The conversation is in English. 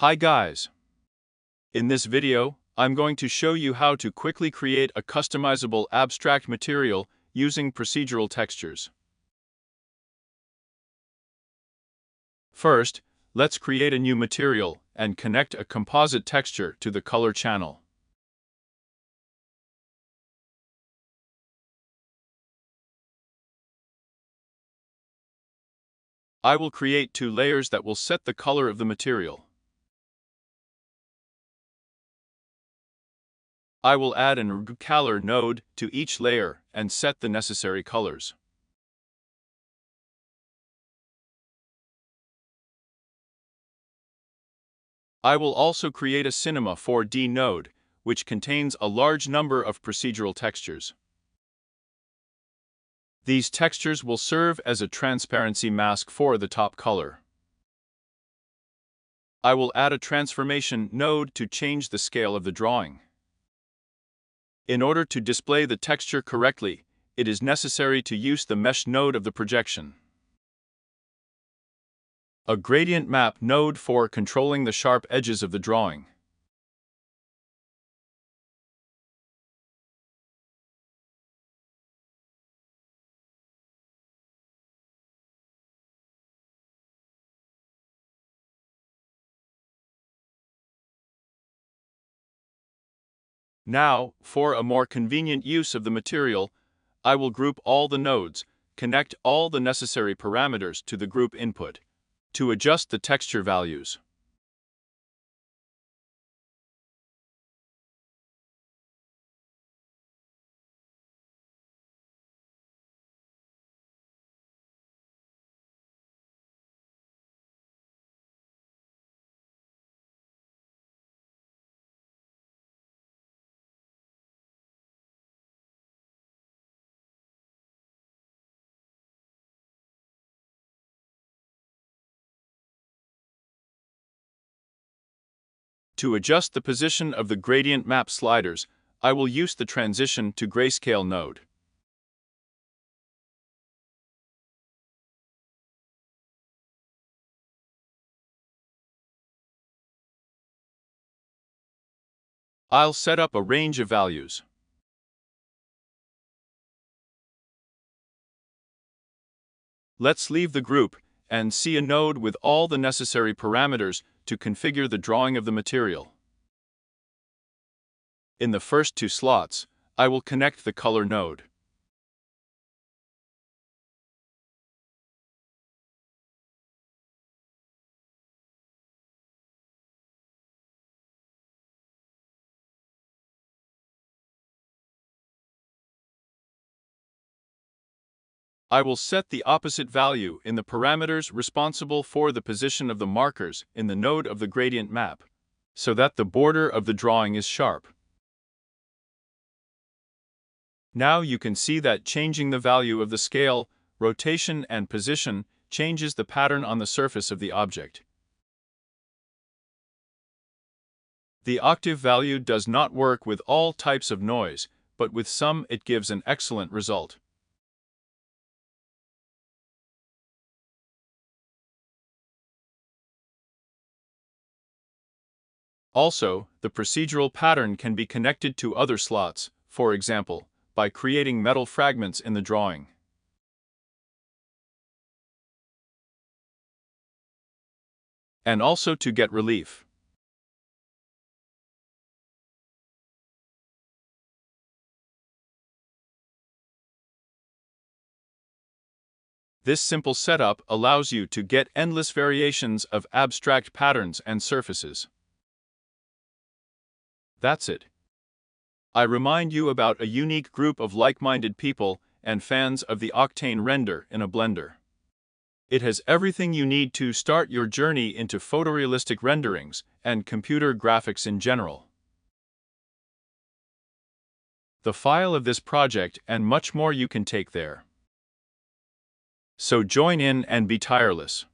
Hi guys! In this video, I'm going to show you how to quickly create a customizable abstract material using procedural textures. First, let's create a new material and connect a composite texture to the color channel. I will create 2 layers that will set the color of the material. I will add an color node to each layer and set the necessary colors. I will also create a Cinema 4D node, which contains a large number of procedural textures. These textures will serve as a transparency mask for the top color. I will add a transformation node to change the scale of the drawing. In order to display the texture correctly, it is necessary to use the mesh node of the projection. A gradient map node for controlling the sharp edges of the drawing. Now, for a more convenient use of the material, I will group all the nodes, connect all the necessary parameters to the group input, to adjust the texture values. To adjust the position of the gradient map sliders, I will use the transition to grayscale node. I'll set up a range of values. Let's leave the group and see a node with all the necessary parameters to configure the drawing of the material. In the first 2 slots, I will connect the color node. I will set the opposite value in the parameters responsible for the position of the markers in the node of the gradient map, so that the border of the drawing is sharp. Now you can see that changing the value of the scale, rotation, and position changes the pattern on the surface of the object. The octave value does not work with all types of noise, but with some it gives an excellent result. Also, the procedural pattern can be connected to other slots, for example, by creating metal fragments in the drawing. And also to get relief. This simple setup allows you to get endless variations of abstract patterns and surfaces. That's it. I remind you about a unique group of like-minded people and fans of the Octane render in a Blender. It has everything you need to start your journey into photorealistic renderings and computer graphics in general. The file of this project and much more you can take there. So join in and be tireless.